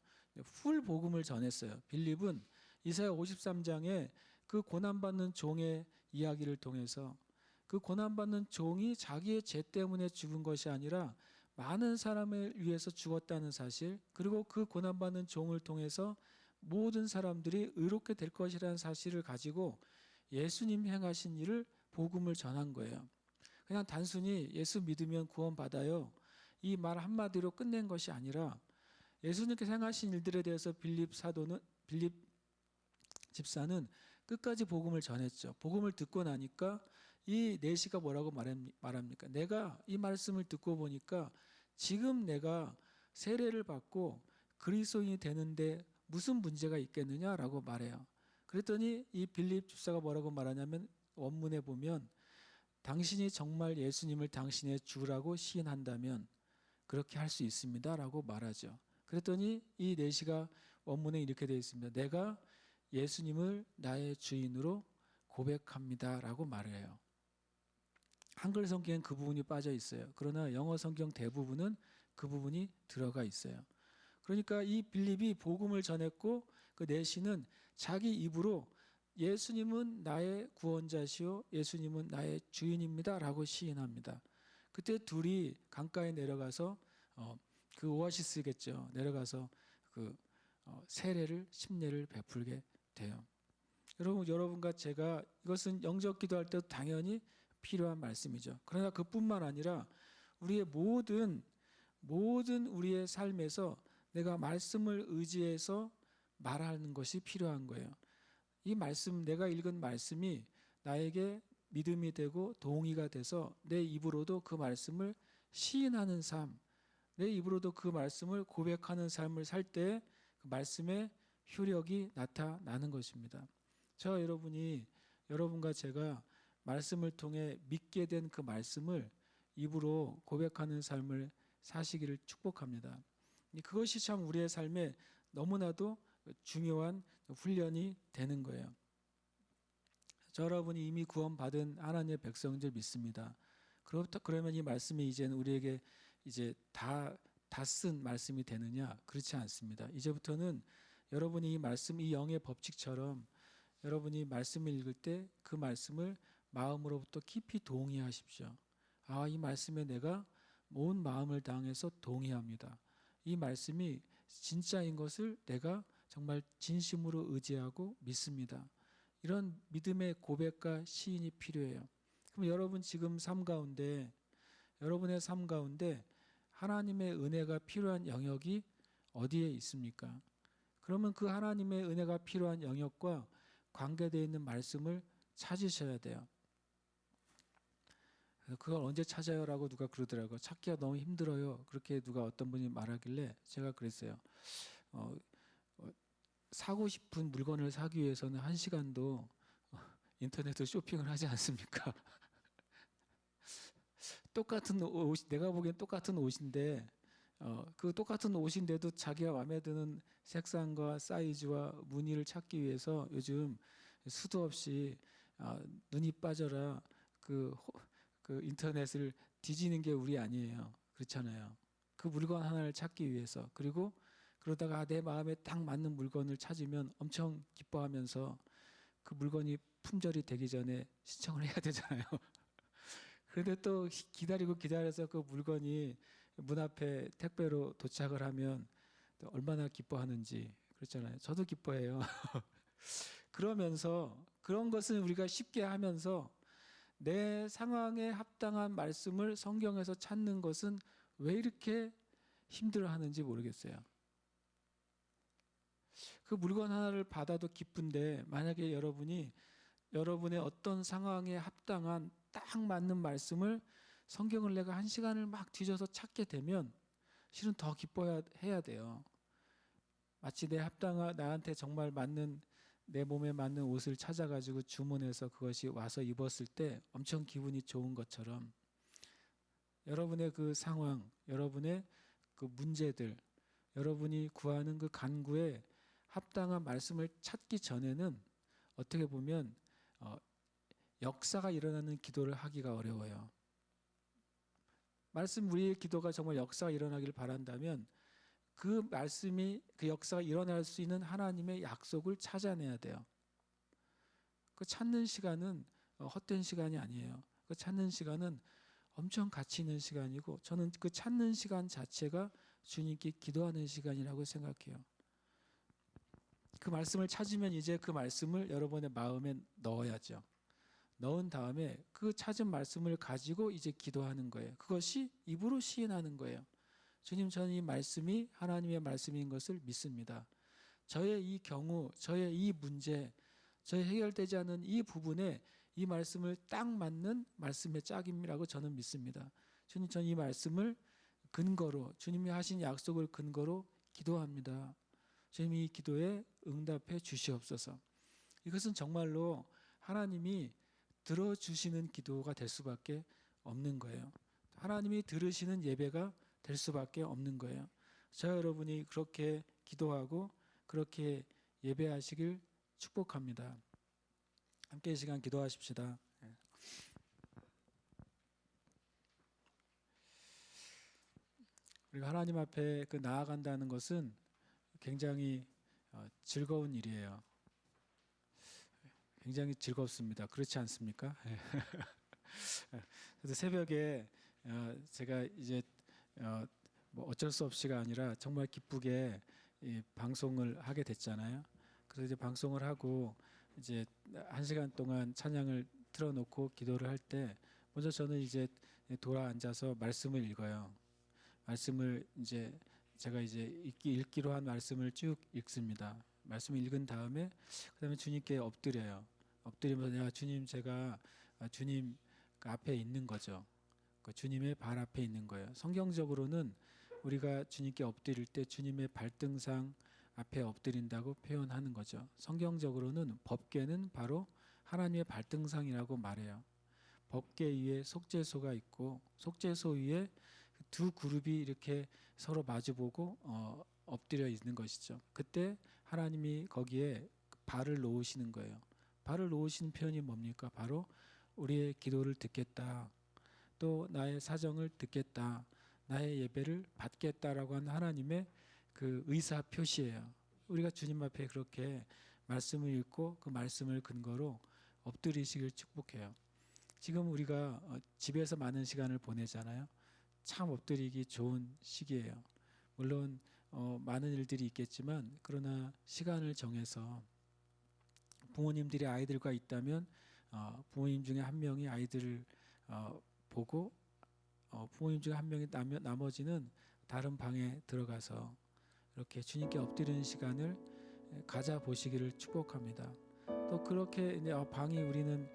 풀 복음을 전했어요. 빌립은 이사야 53장에 그 고난받는 종의 이야기를 통해서 그 고난받는 종이 자기의 죄 때문에 죽은 것이 아니라 많은 사람을 위해서 죽었다는 사실, 그리고 그 고난받는 종을 통해서 모든 사람들이 의롭게 될 것이라는 사실을 가지고 예수님 행하신 일을 복음을 전한 거예요. 그냥 단순히 예수 믿으면 구원받아요, 이 말 한마디로 끝낸 것이 아니라 예수님께서 행하신 일들에 대해서 빌립 집사는 끝까지 복음을 전했죠. 복음을 듣고 나니까 이 내시가 뭐라고 말합니까? 내가 이 말씀을 듣고 보니까 지금 내가 세례를 받고 그리스도인이 되는데 무슨 문제가 있겠느냐라고 말해요. 그랬더니 이 빌립 집사가 뭐라고 말하냐면 원문에 보면 당신이 정말 예수님을 당신의 주라고 시인한다면 그렇게 할 수 있습니다라고 말하죠. 그랬더니 이 내시가 원문에 이렇게 되어 있습니다. 내가 예수님을 나의 주인으로 고백합니다라고 말을 해요. 한글 성경엔 그 부분이 빠져 있어요. 그러나 영어 성경 대부분은 그 부분이 들어가 있어요. 그러니까 이 빌립이 복음을 전했고 그 내시는 자기 입으로 예수님은 나의 구원자시오, 예수님은 나의 주인입니다라고 시인합니다. 그때 둘이 강가에 내려가서 그 오아시스겠죠. 내려가서 그 세례를 침례를 베풀게 돼요. 여러분과 제가 이것은 영적 기도할 때도 당연히 필요한 말씀이죠. 그러나 그뿐만 아니라 우리의 모든 우리의 삶에서 내가 말씀을 의지해서 말하는 것이 필요한 거예요. 이 말씀, 내가 읽은 말씀이 나에게 믿음이 되고 동의가 돼서 내 입으로도 그 말씀을 시인하는 삶, 내 입으로도 그 말씀을 고백하는 삶을 살 때 그 말씀의 효력이 나타나는 것입니다. 저와 여러분과 제가 말씀을 통해 믿게 된 그 말씀을 입으로 고백하는 삶을 사시기를 축복합니다. 그것이 참 우리의 삶에 너무나도 중요한 훈련이 되는 거예요. 저 여러분이 이미 구원받은 하나님의 백성들 믿습니다. 그러면 이 말씀이 이제는 우리에게 이제 다 쓴 말씀이 되느냐? 그렇지 않습니다. 이제부터는 여러분이 이 말씀, 이 영의 법칙처럼 여러분이 말씀을 읽을 때 그 말씀을 마음으로부터 깊이 동의하십시오. 아, 이 말씀에 내가 온 마음을 다해서 동의합니다. 이 말씀이 진짜인 것을 내가 정말 진심으로 의지하고 믿습니다. 이런 믿음의 고백과 시인이 필요해요. 그럼 여러분 지금 여러분의 삶 가운데 하나님의 은혜가 필요한 영역이 어디에 있습니까? 그러면 그 하나님의 은혜가 필요한 영역과 관계되어 있는 말씀을 찾으셔야 돼요. 그걸 언제 찾아요? 라고 누가 그러더라고요. 찾기가 너무 힘들어요. 그렇게 누가 어떤 분이 말하길래 제가 그랬어요. 사고 싶은 물건을 사기 위해서는 1시간도 인터넷으로 쇼핑을 하지 않습니까? 똑같은 옷, 내가 보기엔 똑같은 옷인데 그 똑같은 옷인데도 자기가 마음에 드는 색상과 사이즈와 무늬를 찾기 위해서 요즘 수도 없이 눈이 빠져라 그 인터넷을 뒤지는 게 우리 아니에요. 그렇잖아요. 그 물건 하나를 찾기 위해서. 그리고 그러다가 내 마음에 딱 맞는 물건을 찾으면 엄청 기뻐하면서 그 물건이 품절이 되기 전에 신청을 해야 되잖아요. 그런데 또 기다려서 그 물건이 문 앞에 택배로 도착을 하면 또 얼마나 기뻐하는지 그렇잖아요. 저도 기뻐해요. 그러면서 그런 것은 우리가 쉽게 하면서 내 상황에 합당한 말씀을 성경에서 찾는 것은 왜 이렇게 힘들어하는지 모르겠어요. 그 물건 하나를 받아도 기쁜데 만약에 여러분의 어떤 상황에 합당한 딱 맞는 말씀을 성경을 내가 1시간을 막 뒤져서 찾게 되면 실은 더 기뻐해야 돼요. 마치 나한테 정말 맞는 내 몸에 맞는 옷을 찾아가지고 주문해서 그것이 와서 입었을 때 엄청 기분이 좋은 것처럼 여러분의 그 상황, 여러분의 그 문제들, 여러분이 구하는 그 간구에 합당한 말씀을 찾기 전에는 어떻게 보면 역사가 일어나는 기도를 하기가 어려워요. 우리의 기도가 정말 역사가 일어나기를 바란다면 그 말씀이 그 역사가 일어날 수 있는 하나님의 약속을 찾아내야 돼요. 그 찾는 시간은 헛된 시간이 아니에요. 그 찾는 시간은 엄청 가치 있는 시간이고 저는 그 찾는 시간 자체가 주님께 기도하는 시간이라고 생각해요. 그 말씀을 찾으면 이제 그 말씀을 여러분의 마음에 넣어야죠. 넣은 다음에 그 찾은 말씀을 가지고 이제 기도하는 거예요. 그것이 입으로 시인하는 거예요. 주님, 저는 이 말씀이 하나님의 말씀인 것을 믿습니다. 저의 이 경우, 저의 이 문제, 저희 해결되지 않은 이 부분에 이 말씀을 딱 맞는 말씀의 짝임이라고 저는 믿습니다. 주님, 저는 이 말씀을 근거로, 주님이 하신 약속을 근거로 기도합니다. 주님, 이 기도에 응답해 주시옵소서. 이것은 정말로 하나님이 들어주시는 기도가 될 수밖에 없는 거예요. 하나님이 들으시는 예배가 될 수밖에 없는 거예요. 저와 여러분이 그렇게 기도하고 그렇게 예배하시길 축복합니다. 함께 이 시간 기도하십시다. 우리가 하나님 앞에 나아간다는 것은 굉장히 즐거운 일이에요. 굉장히 즐겁습니다. 그렇지 않습니까? 그래서 새벽에 제가 이제 뭐 어쩔 수 없이가 아니라 정말 기쁘게 이 방송을 하게 됐잖아요. 그래서 이제 방송을 하고 이제 1시간 동안 찬양을 틀어놓고 기도를 할 때 먼저 저는 이제 돌아 앉아서 말씀을 읽어요. 말씀을 이제 제가 이제 읽기로 한 말씀을 쭉 읽습니다. 말씀을 읽은 다음에 그다음에 주님께 엎드려요. 엎드리면서 내가 주님, 제가 주님 앞에 있는 거죠. 주님의 발 앞에 있는 거예요. 성경적으로는 우리가 주님께 엎드릴 때 주님의 발등상 앞에 엎드린다고 표현하는 거죠. 성경적으로는 법궤는 바로 하나님의 발등상이라고 말해요. 법궤 위에 속죄소가 있고 속죄소 위에 두 그룹이 이렇게 서로 마주보고 엎드려 있는 것이죠. 그때 하나님이 거기에 발을 놓으시는 거예요. 발을 놓으시는 표현이 뭡니까? 바로 우리의 기도를 듣겠다. 또 나의 사정을 듣겠다. 나의 예배를 받겠다라고 하는 하나님의 그 의사 표시예요. 우리가 주님 앞에 그렇게 말씀을 읽고 그 말씀을 근거로 엎드리시길 축복해요. 지금 우리가 집에서 많은 시간을 보내잖아요. 참 엎드리기 좋은 시기예요. 물론 많은 일들이 있겠지만 그러나 시간을 정해서 부모님들이 아이들과 있다면 부모님 중에 한 명이 아이들을 보고 부모님 중에 한 명이 나머지는 다른 방에 들어가서 이렇게 주님께 엎드리는 시간을 가져보시기를 축복합니다. 또 그렇게 이제 방이 우리는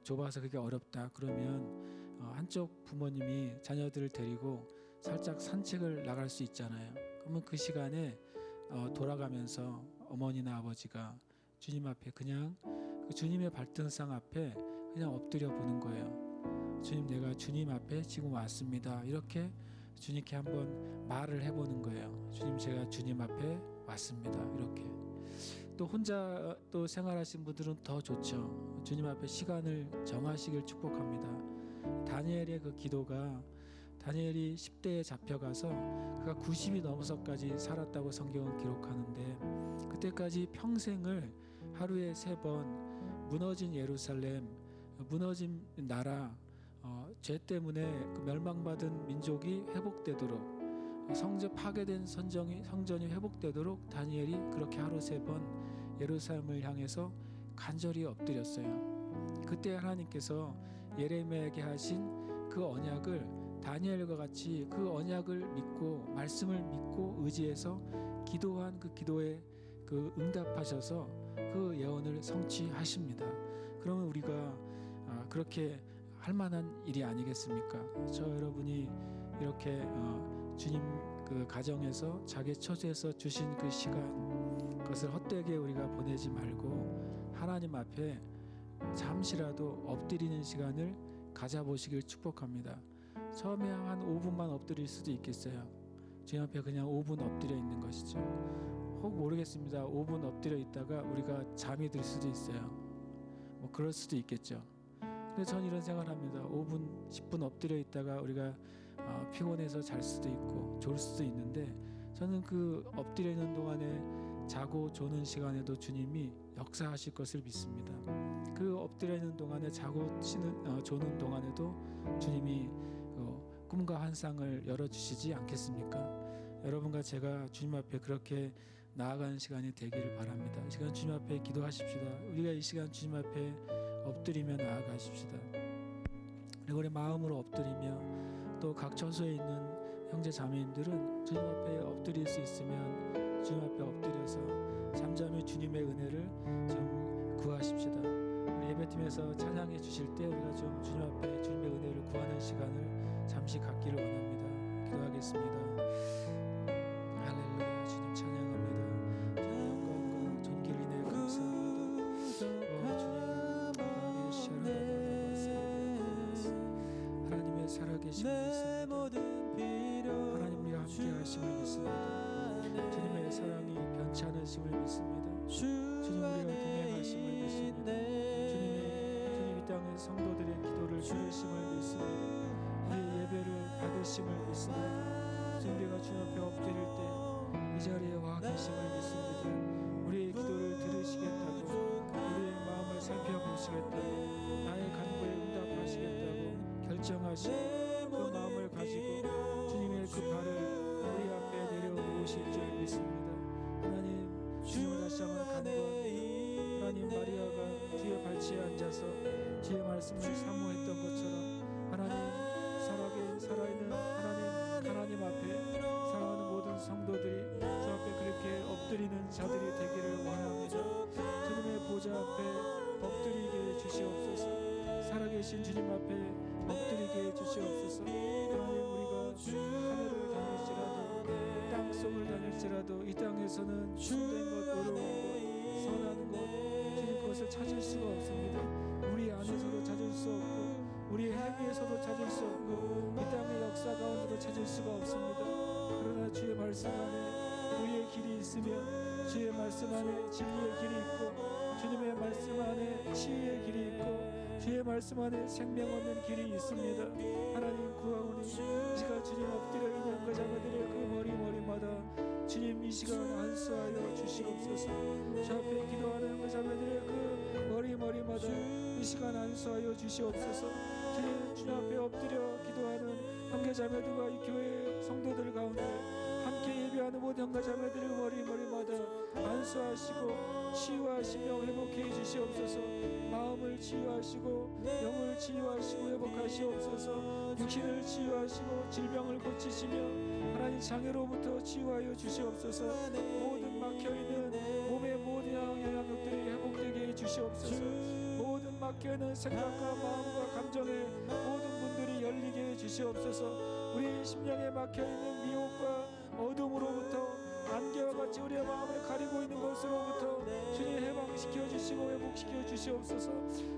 좁아서 그게 어렵다 그러면 한쪽 부모님이 자녀들을 데리고 살짝 산책을 나갈 수 있잖아요. 그러면 그 시간에 돌아가면서 어머니나 아버지가 주님 앞에 그냥 그 주님의 발등상 앞에 그냥 엎드려 보는 거예요. 주님, 내가 주님 앞에 지금 왔습니다. 이렇게 주님께 한번 말을 해보는 거예요. 주님, 제가 주님 앞에 왔습니다. 이렇게. 또 혼자 또 생활하신 분들은 더 좋죠. 주님 앞에 시간을 정하시길 축복합니다. 다니엘의 그 기도가 다니엘이 10대에 잡혀가서 그가 90이 넘어서까지 살았다고 성경은 기록하는데 그때까지 평생을 하루에 3번 무너진 예루살렘, 무너진 나라, 죄 때문에 그 멸망받은 민족이 회복되도록 성전 파괴된 성전이 회복되도록 다니엘이 그렇게 하루 3번 예루살렘을 향해서 간절히 엎드렸어요. 그때 하나님께서 예레미야에게 하신 그 언약을 다니엘과 같이 그 언약을 믿고 말씀을 믿고 의지해서 기도한 그 기도에 그 응답하셔서 그 예언을 성취하십니다. 그러면 우리가 그렇게 할 만한 일이 아니겠습니까? 저 여러분이 이렇게 주님 그 가정에서 자기 처소에서 주신 그 시간 그것을 헛되게 우리가 보내지 말고 하나님 앞에 잠시라도 엎드리는 시간을 가져보시길 축복합니다. 처음에 한 5분만 엎드릴 수도 있겠어요. 주님 앞에 그냥 5분 엎드려 있는 것이죠. 혹 모르겠습니다. 5분 엎드려 있다가 우리가 잠이 들 수도 있어요. 뭐 그럴 수도 있겠죠. 근데 전 이런 생각합니다. 5분, 10분 엎드려 있다가 우리가 피곤해서 잘 수도 있고 졸 수도 있는데 저는 그 엎드려 있는 동안에 자고 조는 시간에도 주님이 역사하실 것을 믿습니다. 그 엎드려 있는 동안에 자고 조는 동안에도 주님이 꿈과 환상을 열어주시지 않겠습니까? 여러분과 제가 주님 앞에 그렇게 나아가는 시간이 되기를 바랍니다. 이 시간 주님 앞에 기도하십시다. 우리가 이 시간 주님 앞에 엎드리며 나아가십시다. 그리고 우리 마음으로 엎드리며 또 각 처소에 있는 형제 자매님들은 주님 앞에 엎드릴 수 있으면 주님 앞에 엎드려서 잠잠히 주님의 은혜를 좀 구하십시다. 우리 예배팀에서 찬양해 주실 때 우리가 좀 주님 앞에 주님의 은혜를 구하는 시간을 잠시 갖기를 원합니다. 기도하겠습니다. 할렐루야. 주님 찬양합니다. 주님 영광과 존귀를 인해 감사합니다. 하나님의 살아계심을 믿습니다. 하나님 우리와 함께 하심을 믿습니다. 주님의 사랑이 변치 않으심을 믿습니다. 주님 우리와 동행하심을 믿습니다. 주님 이 땅의 성도들의 기도를 들으심을 믿습니다. 우리의 예배를 받으심을 믿습니다. 주님 우리가 주님 앞에 엎드릴 때 이 자리에 와 계심을 믿습니다. 우리의 기도를 들으시겠다고, 우리의 마음을 살펴보시겠다고, 나의 간구에 응답하시겠다고 결정하신 그 마음을 가지고 주님의 그 발을 우리 앞에 내려놓으실 줄 믿습니다. 하나님 주님을 다시 한번 간구합니다. 하나님 마리아가 주의 발치에 앉아서 주의 말씀을 사모했던 것처럼 하나님 살아있는 하나님 앞에 사랑하는 모든 성도들이 주 앞에 그렇게 엎드리는 자들이 되기를 원합니다. 주님의 보좌 앞에 엎드리게 해주시옵소서. 살아계신 주님 앞에 엎드리게 해주시옵소서. 하나님 우리가 하늘을 다닐지라도 땅속을 다닐지라도 이 땅에서는 참된 것, 어려운 것, 선한 것 주님 그것을 찾을 수가 없습니다. 우리 안에서도 찾을 수 없고 우리의 행위에서도 찾을 수 없고 이 땅의 역사 가운데도 찾을 수가 없습니다. 그러나 주의 말씀 안에 우리의 길이 있으면 주의 말씀 안에 진리의 길이 있고 주님의 말씀 안에 치유의 길이 있고 주의 말씀 안에 생명 얻는 길이 있습니다. 하나님 구하오니 이 시간 주님 엎드려 있는 그 자매들의 그 머리마다 주님 이 시간 안수하여 주시옵소서. 주 앞에 기도하는 그 자매들의 그 머리마다 이 시간 안수하여 주시옵소서. 주님 앞에 엎드려 기도하는 형제 자매들과 이 교회 성도들 가운데 함께 예배하는 모든 형제 자매들의 머리마다 안수하시고 치유하시며 회복해 주시옵소서. 마음을 치유하시고 영을 치유하시고 회복하시옵소서. 육신을 치유하시고 질병을 고치시며 하나님 장애로부터 치유하여 주시옵소서. 모든 막혀있는 몸의 모든 영향력들이 회복되게 해 주시옵소서. 모든 막혀있는 생각과 마음과 감정의 모든 문들이 열리게 해 주시옵소서. 우리 심령에 막혀있는 미혹과 어둠으로부터 안개와 같이 우리의 마음을 가리고 있는 것으로부터 주님 해방시켜 주시고 회복시켜 주시옵소서.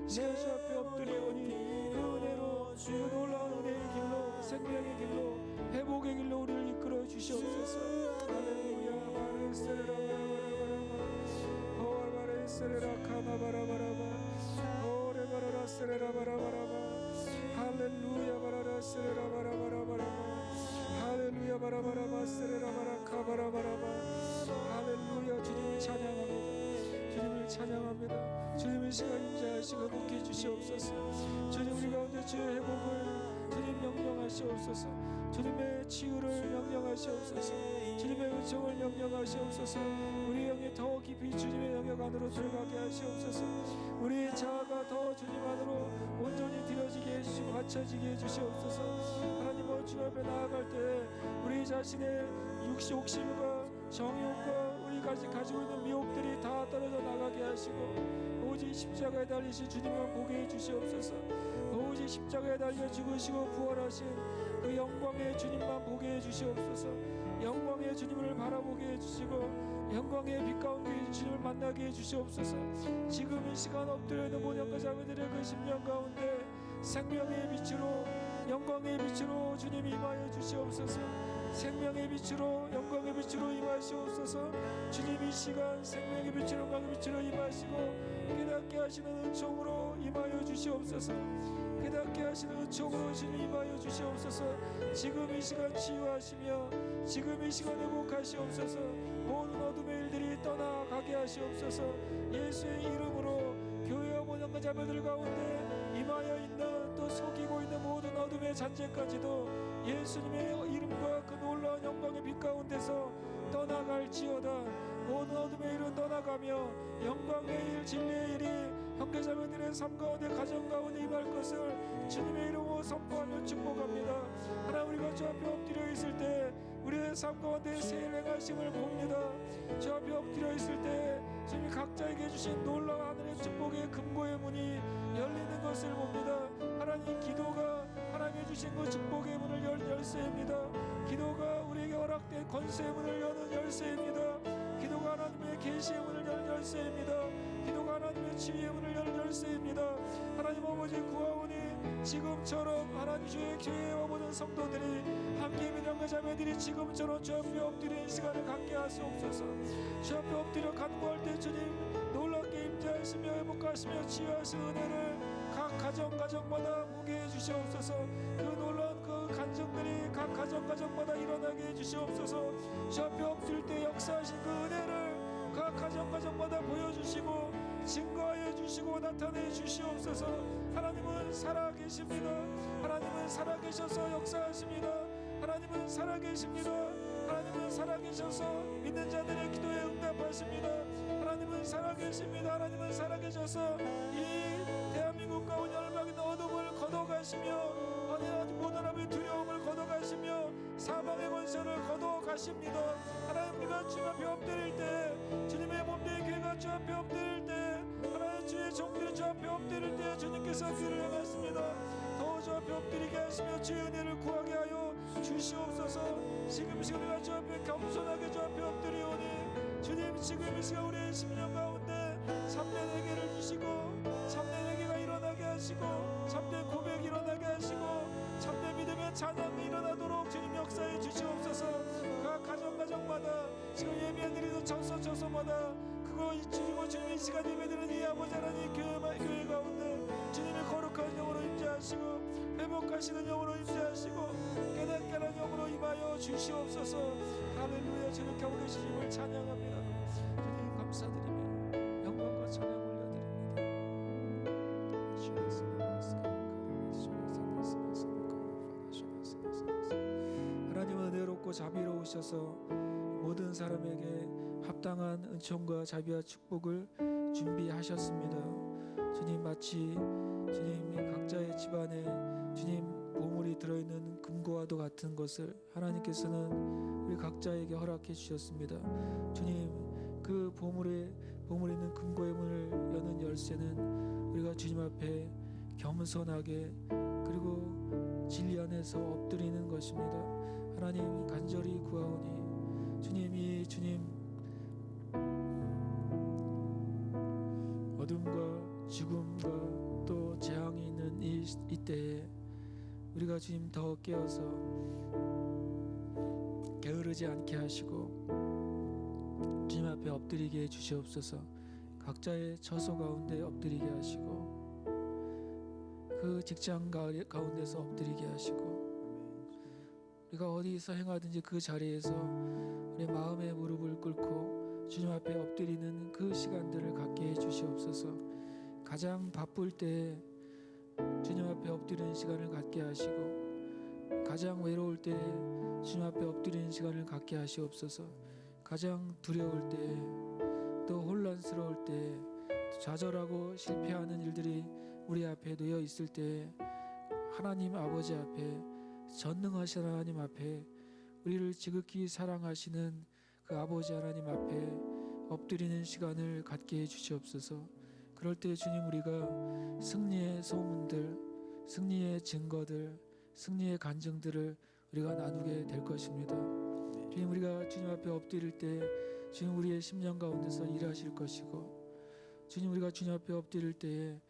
시간 주 앞에 엎드리오니 그 은혜로 그 놀라운 은혜의 길로 생명의 길로 회복의 길로 우리를 이끌어 주시옵소서. 할렐루야. 바레스레라 바라바라바 바레스레라 카마바라바라바 오레바라라 스레라 바라바라바 할렐루야. 바라라스레라 바라바라바라바 할렐루야. 바라바라바 스레라 바라카바라바라바 할렐루야. 주님을 찬양합니다. 주님을 찬양합니다. 주님의 시간 임재하시고 복해 주시옵소서. 주님 우리 가운데 주의 회복을 주님 명령하시옵소서. 주님의 치유를 명령하시옵소서. 주님의 은총을 명령하시옵소서. 우리 영이 더 깊이 주님의 영역 안으로 들어가게 하시옵소서. 우리의 자아가 더 주님 안으로 온전히 들여지게 해주시고 받쳐지게 해주시옵소서. 하나님 주 앞에 나아갈 때 우리 자신의 욕심과 정욕과 우리가 가지고 있는 미혹들이 다 떨어져 나가게 하시고 오직 십자가에 달리신 주님만 보게 해주시옵소서. 오직 십자가에 달려 죽으시고 부활하신 그 영광의 주님만 보게 해주시옵소서. 영광의 주님을 바라보게 해주시고 영광의 빛 가운데 주님을 만나게 해주시옵소서. 지금 이 시간 엎드려 있는 모든 자매들의 그 심령 가운데 생명의 빛으로 영광의 빛으로 주님 임하여 주시옵소서. 생명의 빛으로 영광의 빛으로 임하시옵소서. 주님 이 시간 생명의 빛으로 영광의 빛으로 임하시고 깨닫게 하시는 은총으로 임하여 주시옵소서. 깨닫게 하시는 은총으로 주님 임하여 주시옵소서. 지금 이 시간 치유하시며 지금 이 시간 회복하시옵소서. 모든 어둠의 일들이 떠나가게 하시옵소서. 예수의 이름으로 교회와 모든 자매들 가운데 임하여 있는 또 속이고 있는 모든 어둠의 잔재까지도 예수님의 이름과 그 놀라운 영광의 빛 가운데서 떠나갈지어다. 모든 어둠의 일은 떠나가며 영광의 일 진리의 일이 형제자매들의 삶 가운데 가정 가운데 임할 것을 주님의 이름으로 선포하며 축복합니다. 하나님 우리가 주 앞에 엎드려 있을 때 우리의 삶 가운데 새일 행하심을 봅니다. 주 앞에 엎드려 있을 때 주님이 각자에게 주신 놀라운 하늘의 축복의 금고의 문이 열리는 것을 봅니다. 하나님, 기도가 하나님이 주신 그 축복의 문을 열 열쇠입니다. 기도가 우리에게 허락된 권세의 문을 여는 열쇠입니다. 기도가 하나님의 계시의 문을 여는 열쇠입니다. 기도가 하나님의 치유의 문을 여는 열쇠입니다. 하나님 아버지, 구하오니 지금처럼 하나님 주의 교회와 모든 성도들이 함께 믿음과 자매들이 지금처럼 주 앞에 엎드리는 시간을 갖게 하시옵소서. 주 앞에 엎드려 간구할 때 주님 놀랍게 임재하시며 회복하시며 치유하시는 은혜를 각 가정마다 보게 해주시옵소서. 그 놀라운 그 간증들이 각 가정마다 일어나게 해주시옵소서. 주 앞에 엎드릴 때 역사하신 그 은혜를 각 가정마다 보여주시고 증거하여 주시고 나타내 주시옵소서. 하나님은 살아계십니다. 하나님은 살아계셔서 역사하십니다. 하나님은 살아계십니다. 하나님은 살아계셔서 믿는 자들의 기도에 응답하십니다. 하나님은 살아계십니다. 하나님은 살아계셔서 이 대한민국 가운데 열방의 어둠을 걷어가시며 모든 하나님의 두려움을 걷어가시며 사망의 권세를 걷어가십니다. 하나님, 우리가 주 앞에 엎드릴 때 주님의 몸된 교회가 주 앞에 엎드릴 때 하나님 주의 종들이 주 앞에 엎드릴 때 주님께서 귀를 향하십니다. 더 주 앞에 엎드리게 하시며 주의 은혜를 구하게 하여 주시옵소서. 지금 이 시간 우리가 주 앞에 겸손하게 주 앞에 엎드리오니 주님, 지금 이 시간 우리의 심령 가운데 참된 회개를 주시고 참된 회개가 일어나게 하시고 참된 고백이 일어나게 하시고 참된 믿음의 찬양이 일어나도록 주님 역사해 주시옵소서. 각 가정마다 지금 예배드리는 처소마다 그거 주시고 주님 이 시간 예배드리는 이 아버지 하나님 교회 가운데 주님의 거룩한 영으로 임재하시고 회복하시는 영으로 임재하시고 깨닫게 하는 영으로 임하여 주시옵소서. 할렐루야. 주님 곁에 계신 주님을 찬양합니다. 주님 감사드리며 영광과 찬양 올려드립니다. 하나님은 은혜롭고 자비로우셔서 모든 사람에게 합당한 은총과 자비와 축복을 준비하셨습니다. 주님, 마치 주님이 각자의 집안에 주님 보물이 들어있는 금고와도 같은 것을 하나님께서는 우리 각자에게 허락해 주셨습니다. 주님, 그 보물이 있는 금고의 문을 여는 열쇠는 우리가 주님 앞에 겸손하게 그리고 진리 안에서 엎드리는 것입니다. 하나님, 간절히 구하오니 주님이 어둠과 죽음과 또 재앙이 있는 이때에 우리가 주님 더 깨어서 게으르지 않게 하시고 주님 앞에 엎드리게 해주시옵소서. 각자의 처소 가운데 엎드리게 하시고 그 직장 가운데서 엎드리게 하시고 우리가 어디서 행하든지 그 자리에서 우리 마음의 무릎을 꿇고 주님 앞에 엎드리는 그 시간들을 갖게 해주시옵소서. 가장 바쁠 때 주님 앞에 엎드리는 시간을 갖게 하시고 가장 외로울 때 주님 앞에 엎드리는 시간을 갖게 하시옵소서. 가장 두려울 때 또 혼란스러울 때 좌절하고 실패하는 일들이 우리 앞에 놓여 있을 때 하나님 아버지 앞에 전능하신 하나님 앞에 우리를 지극히 사랑하시는 그 아버지 하나님 앞에 엎드리는 시간을 갖게 해주시옵소서. 그럴 때 주님, 우리가 승리의 소문들, 승리의 증거들, 승리의 간증들을 우리가 나누게 될 것입니다. 주님, 우리가 주님 앞에 엎드릴 때 주님 우리의 심령 가운데서 일하실 것이고 주님, 우리가 주님 앞에 엎드릴 때에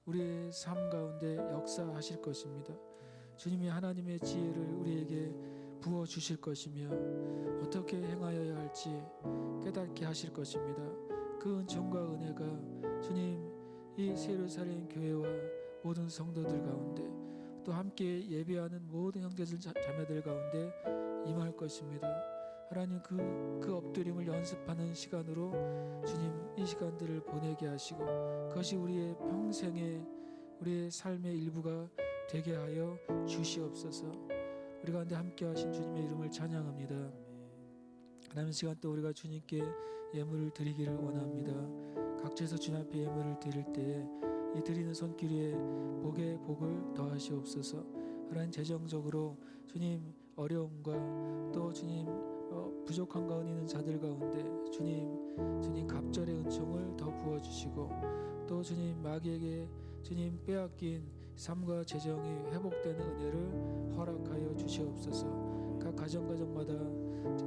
우리의 삶 가운데 역사하실 것입니다. 주님이 하나님의 지혜를 우리에게 부어주실 것이며 어떻게 행하여야 할지 깨닫게 하실 것입니다. 그 은총과 은혜가 주님 이 예루살렘 교회와 모든 성도들 가운데 또 함께 예배하는 모든 형제들 자매들 가운데 임할 것입니다. 하나님, 그 엎드림을 연습하는 시간으로 주님 이 시간들을 보내게 하시고 그것이 우리의 평생의 우리의 삶의 일부가 되게 하여 주시옵소서. 우리 가운데 함께 하신 주님의 이름을 찬양합니다. 하나님, 시간 또 우리가 주님께 예물을 드리기를 원합니다. 각처에서 주님 앞에 예물을 드릴 때에 이 드리는 손길 위에 복에 복을 더하시옵소서. 하나님, 재정적으로 주님 어려움과 또 주님 부족한 가운데 있는 자들 가운데 주님 갑절의 은총을 더 부어주시고 또 주님 마귀에게 주님 빼앗긴 삶과 재정이 회복되는 은혜를 허락하여 주시옵소서. 각 가정마다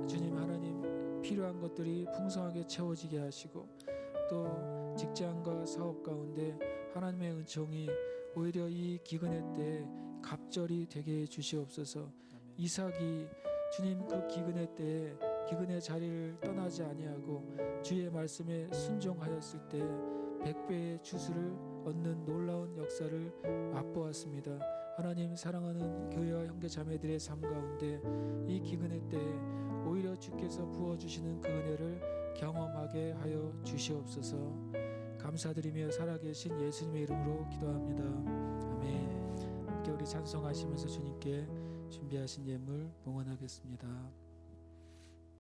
주님 하나님 필요한 것들이 풍성하게 채워지게 하시고 또 직장과 사업 가운데 하나님의 은총이 오히려 이 기근의 때에 갑절이 되게 해 주시옵소서. 이삭이 주님 그 기근의 때에 기근의 자리를 떠나지 아니하고 주의 말씀에 순종하였을 때 100배의 주수를 얻는 놀라운 역사를 맛보았습니다. 하나님 사랑하는 교회와 형제 자매들의 삶 가운데 이 기근의 때에 오히려 주께서 부어주시는 그 은혜를 경험하게 하여 주시옵소서. 감사드리며 살아계신 예수님의 이름으로 기도합니다. 아멘. 함께 우리 찬송하시면서 주님께 준비하신 예물 봉헌하겠습니다.